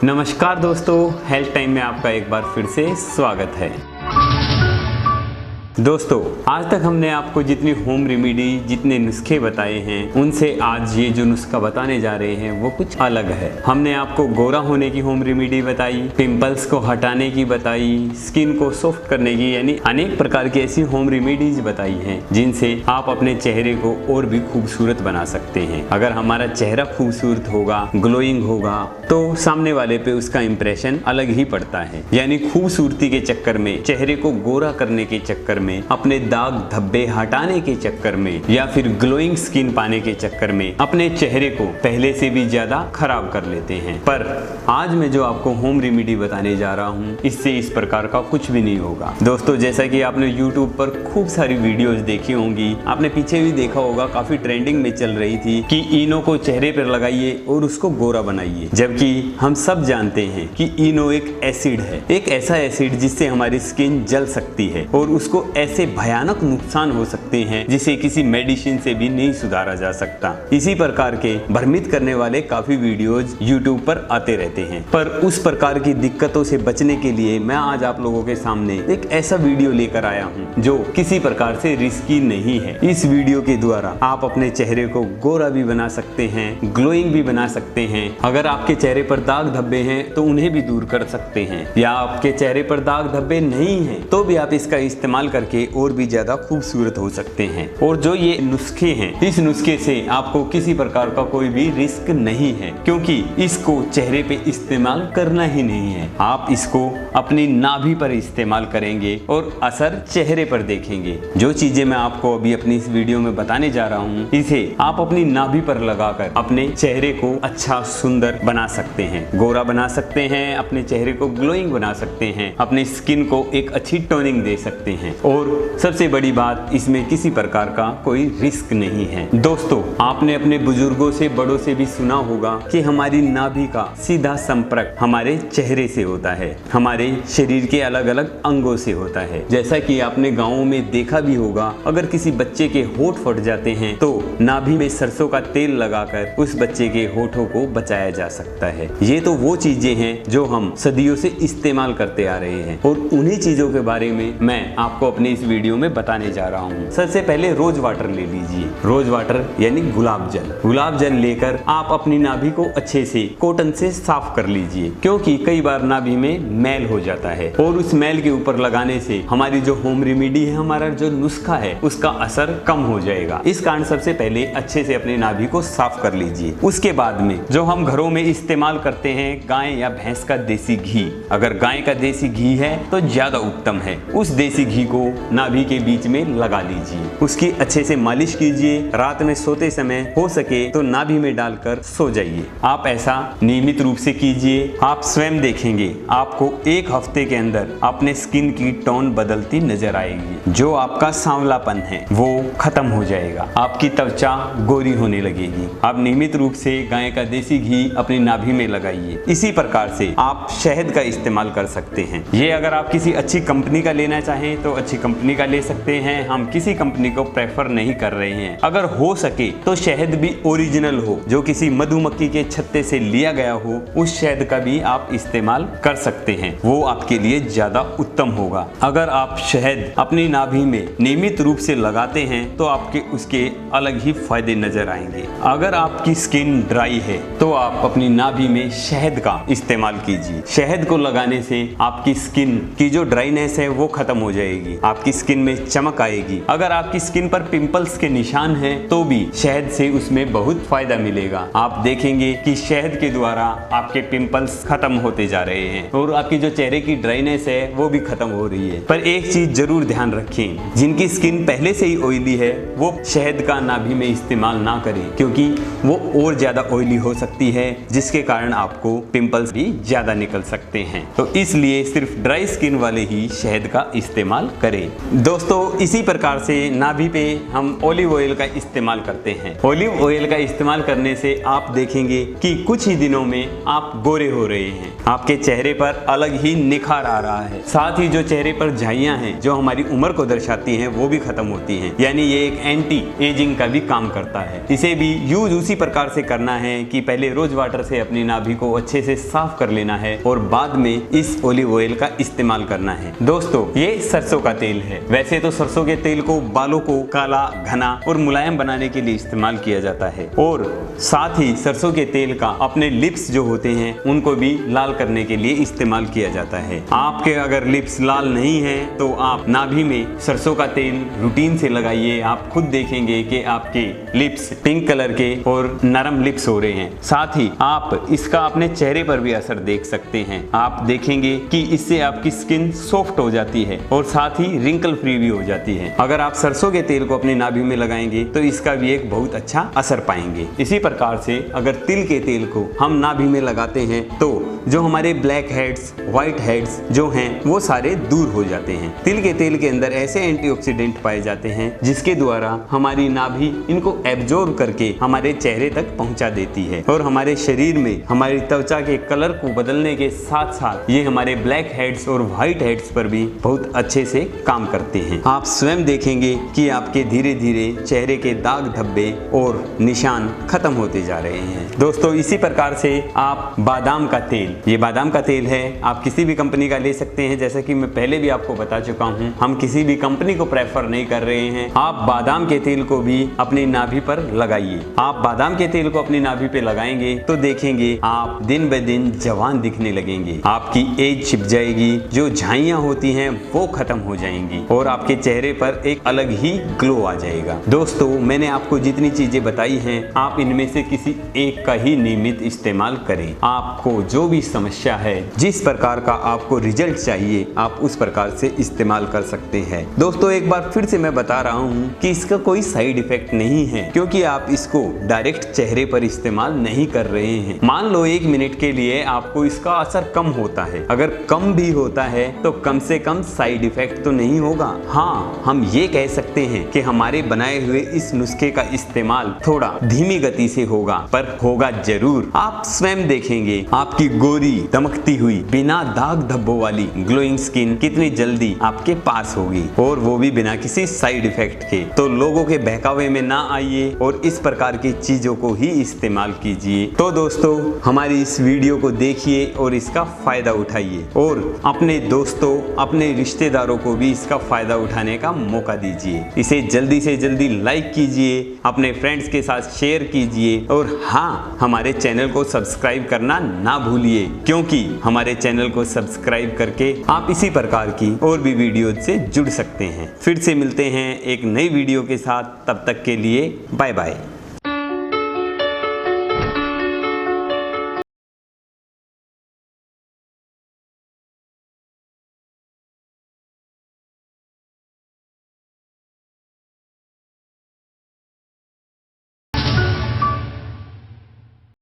नमस्कार दोस्तों, health time में आपका एक बार फिर से स्वागत है। दोस्तों, आज तक हमने आपको जितनी होम रेमेडी, जितने नुस्खे बताए हैं, उनसे आज ये जो नुस्खा बताने जा रहे हैं वो कुछ अलग है। हमने आपको गोरा होने की होम रेमेडी बताई, पिंपल्स को हटाने की बताई, स्किन को सॉफ्ट करने की, यानी अनेक प्रकार की ऐसी होम रेमेडीज बताई हैं जिनसे आप अपने चेहरे को और भी खूबसूरत बना सकते हैं। अगर हमारा चेहरा खूबसूरत होगा, ग्लोइंग होगा, तो सामने वाले पे उसका इंप्रेशन अलग ही पड़ता है। यानी खूबसूरती के चक्कर में, चेहरे को गोरा करने के चक्कर में, अपने दाग धब्बे हटाने के चक्कर में या फिर ग्लोइंग स्किन पाने के चक्कर में अपने चेहरे को पहले से भी ज्यादा खराब कर लेते हैं। पर आज मैं जो आपको होम रेमेडी बताने जा रहा हूँ, इससे इस प्रकार का कुछ भी नहीं होगा। दोस्तों, जैसा कि आपने YouTube पर खूब सारी वीडियोस देखी होंगी, आपने पीछे भी देखा होगा, काफी ट्रेंडिंग में चल रही थी कि इनो को चेहरे पर लगाइए और उसको गोरा बनाइए। जबकि हम सब जानते हैं कि इनो एक एसिड है, एक ऐसा एसिड जिससे हमारी स्किन जल सकती है और उसको ऐसे भयानक नुकसान हो सकते हैं जिसे किसी मेडिसिन से भी नहीं सुधारा जा सकता। इसी प्रकार के भ्रमित करने वाले काफी वीडियोज YouTube पर आते रहते हैं। पर उस प्रकार की दिक्कतों से बचने के लिए मैं आज आप लोगों के सामने एक ऐसा वीडियो लेकर आया हूं जो किसी प्रकार से रिस्की नहीं है। इस वीडियो के द्वारा आप अपने चेहरे को गोरा भी बना सकते हैं, ग्लोइंग भी बना सकते हैं। अगर आपके चेहरे पर दाग धब्बे हैं तो उन्हें भी दूर कर सकते हैं, या आपके चेहरे पर दाग धब्बे नहीं है तो भी आप इसका इस्तेमाल करके और भी ज्यादा खूबसूरत हो सकते हैं। और जो ये नुस्खे हैं, इस नुस्खे से आपको किसी प्रकार का कोई भी रिस्क नहीं है, क्योंकि इसको चेहरे पे इस्तेमाल करना ही नहीं है। आप इसको अपनी नाभि पर इस्तेमाल करेंगे और असर चेहरे पर देखेंगे। जो चीजें मैं आपको अभी अपनी इस वीडियो में बताने जा रहा हूँ, इसे आप अपनी नाभि पर लगाकर अपने चेहरे को अच्छा सुंदर बना सकते हैं, गोरा बना सकते हैं, अपने चेहरे को ग्लोइंग बना सकते हैं, अपनी स्किन को एक अच्छी टोनिंग दे सकते हैं। और सबसे बड़ी बात, इसमें किसी प्रकार का कोई रिस्क नहीं है। दोस्तों, आपने अपने बुजुर्गों से, बड़ों से भी सुना होगा कि हमारी नाभि का सीधा संपर्क हमारे चेहरे से होता है, हमारे शरीर के अलग अलग अंगों से होता है। जैसा कि आपने गाँवों में देखा भी होगा, अगर किसी बच्चे के होंठ फट जाते हैं तो नाभि में सरसों का तेल लगाकर उस बच्चे के होठों को बचाया जा सकता है। ये तो वो चीजें हैं जो हम सदियों से इस्तेमाल करते आ रहे हैं, और उन्हीं चीजों के बारे में मैं आपको अपने इस वीडियो में बताने जा रहा हूँ। सबसे पहले रोज वाटर ले लीजिए। रोज वाटर यानी गुलाब जल। गुलाब जल लेकर आप अपनी नाभि को अच्छे से कॉटन से साफ कर लीजिए, क्योंकि कई बार नाभि में मैल हो जाता है और उस मैल के ऊपर लगाने से हमारी जो होम रेमेडी है, हमारा जो नुस्खा है, उसका असर कम हो जाएगा। इस कारण सबसे पहले अच्छे से अपनी नाभि को साफ कर लीजिए। उसके बाद में जो हम घरों में इस्तेमाल करते हैं, गाय या भैंस का देसी घी, अगर गाय का देसी घी है तो ज्यादा उत्तम है। उस देसी घी को नाभि के बीच में लगा लीजिए, उसकी अच्छे से मालिश कीजिए। रात में सोते समय हो सके तो नाभि में डालकर सो जाइए। आप ऐसा नियमित रूप से कीजिए। आप स्वयं देखेंगे आपको एक हफ्ते के अंदर अपने स्किन की टोन बदलती नजर आएगी। जो आपका सांवलापन है वो खत्म हो जाएगा, आपकी त्वचा गोरी होने लगेगी। आप नियमित रूप से गाय का देसी घी अपनी नाभि में लगाइए। इसी प्रकार से आप शहद का इस्तेमाल कर सकते हैं। ये अगर आप किसी अच्छी कंपनी का लेना चाहें तो अच्छी कंपनी का ले सकते हैं। हम किसी कंपनी को प्रेफर नहीं कर रहे हैं। अगर हो सके तो शहद भी ओरिजिनल हो, जो किसी मधुमक्खी के छत्ते से लिया गया हो, उस शहद का भी आप इस्तेमाल कर सकते हैं। वो आपके लिए ज्यादा उत्तम होगा। अगर आप शहद अपनी नाभि में नियमित रूप से लगाते हैं तो आपके उसके अलग ही फायदे नजर आएंगे। अगर आपकी स्किन ड्राई है तो आप अपनी नाभि में शहद का इस्तेमाल कीजिए। शहद को लगाने से आपकी स्किन की जो ड्राइनेस है वो खत्म हो जाएगी, आपकी स्किन में चमक आएगी। अगर आपकी स्किन पर पिंपल्स के निशान हैं तो भी शहद से उसमें बहुत फायदा मिलेगा। आप देखेंगे कि शहद के द्वारा आपके पिंपल्स खत्म होते जा रहे हैं और आपकी जो चेहरे की ड्राइनेस है वो भी खत्म हो रही है। पर एक चीज जरूर ध्यान रखें, जिनकी स्किन पहले से ही ऑयली है वो शहद का नाभि में इस्तेमाल ना करें, क्योंकि वो और ज्यादा ऑयली हो सकती है, जिसके कारण आपको पिंपल्स भी ज्यादा निकल सकते हैं। तो इसलिए सिर्फ ड्राई स्किन वाले ही शहद का इस्तेमाल करें। करें। दोस्तों इसी प्रकार से नाभि पे हम ऑलिव ऑयल का इस्तेमाल करते हैं। ऑलिव ऑयल का इस्तेमाल करने से आप देखेंगे कि कुछ ही दिनों में आप गोरे हो रहे हैं, आपके चेहरे पर अलग ही निखार आ रहा है। साथ ही जो चेहरे पर झाइयां हैं जो हमारी उम्र को दर्शाती हैं वो भी खत्म होती हैं, यानी ये एक एंटी एजिंग का भी काम करता है। इसे भी यूज उसी प्रकार से करना है कि पहले रोज वाटर से अपनी नाभि को अच्छे से साफ कर लेना है और बाद में इस ऑलिव ऑयल का इस्तेमाल करना है। दोस्तों ये सरसों का तेल है। वैसे तो सरसों के तेल को बालों को काला, घना और मुलायम बनाने के लिए इस्तेमाल किया जाता है और साथ ही सरसों के तेल का अपने लिप्स जो होते हैं उनको भी लाल करने के लिए इस्तेमाल किया जाता है। आपके अगर लिप्स लाल नहीं है तो आप नाभि में सरसों का तेल रूटीन से लगाइए। आप खुद देखेंगे कि आपके लिप्स पिंक कलर के और नरम लिप्स हो रहे हैं। साथ ही आप इसका अपने चेहरे पर भी असर देख सकते हैं। आप देखेंगे कि इससे आपकी स्किन सॉफ्ट हो जाती है और साथ ही रिंकल फ्री भी हो जाती है। अगर आप सरसों के तेल को अपनी नाभि में लगाएंगे तो इसका भी एक बहुत अच्छा असर पाएंगे। इसी प्रकार से अगर तिल के तेल को हम नाभि में लगाते हैं तो जो हमारे ब्लैक हेड्स, व्हाइट हेड्स जो हैं वो सारे दूर हो जाते हैं। तिल के तेल के अंदर ऐसे एंटीऑक्सीडेंट पाए जाते हैं जिसके द्वारा हमारी नाभि इनको एब्जॉर्ब करके हमारे चेहरे तक पहुंचा देती है और हमारे शरीर में हमारी त्वचा के कलर को बदलने के साथ साथ ये हमारे ब्लैक हेड्स और व्हाइट हेड्स पर भी बहुत अच्छे से काम करते हैं। आप स्वयं देखेंगे कि आपके धीरे धीरे चेहरे के दाग धब्बे और निशान खत्म होते जा रहे हैं। दोस्तों इसी प्रकार से आप बादाम का तेल, ये बादाम का तेल है, आप किसी भी कंपनी का ले सकते हैं। जैसा कि मैं पहले भी आपको बता चुका हूं, हम किसी भी कंपनी को प्रेफर नहीं कर रहे हैं। आप बादाम के तेल को भी अपनी नाभि पर लगाइए। आप बादाम के तेल को अपनी नाभि पे लगाएंगे तो देखेंगे आप दिन ब दिन जवान दिखने लगेंगे, आपकी एज छिप जाएगी, जो झाइयां होती हैं वो खत्म हो जाएंगी और आपके चेहरे पर एक अलग ही ग्लो आ जाएगा। दोस्तों मैंने आपको जितनी चीजें बताई हैं आप इनमें से किसी एक का ही नियमित इस्तेमाल करें। आपको जो भी समस्या है, जिस प्रकार का आपको रिजल्ट चाहिए, आप उस प्रकार से इस्तेमाल कर सकते हैं। दोस्तों एक बार फिर से मैं बता रहा हूँ कि इसका कोई साइड इफेक्ट नहीं है, क्योंकि आप इसको डायरेक्ट चेहरे पर इस्तेमाल नहीं कर रहे हैं। मान लो 1 मिनट के लिए आपको इसका असर कम होता है, अगर कम भी होता है तो कम से कम साइड इफेक्ट तो नहीं होगा। हाँ, हम ये कह सकते हैं कि हमारे बनाए हुए इस नुस्खे का इस्तेमाल थोड़ा धीमी गति से होगा, पर होगा जरूर। आप स्वयं देखेंगे आपकी गोरी दमकती हुई बिना दाग धब्बों वाली ग्लोइंग स्किन कितनी जल्दी आपके पास होगी, और वो भी बिना किसी साइड इफेक्ट के। तो लोगों के बहकावे में ना आइए और इस प्रकार की चीजों को ही इस्तेमाल कीजिए। तो दोस्तों हमारी इस वीडियो को देखिए और इसका फायदा उठाइए और अपने दोस्तों, अपने रिश्तेदारों को भी इसका फायदा उठाने का मौका दीजिए। इसे जल्दी से जल्दी लाइक कीजिए, अपने फ्रेंड्स के साथ शेयर कीजिए और हाँ, हमारे चैनल को सब्सक्राइब करना ना भूलिए, क्योंकि हमारे चैनल को सब्सक्राइब करके आप इसी प्रकार की और भी वीडियो से जुड़ सकते हैं। फिर से मिलते हैं एक नई वीडियो के साथ, तब तक के लिए बाय बाय।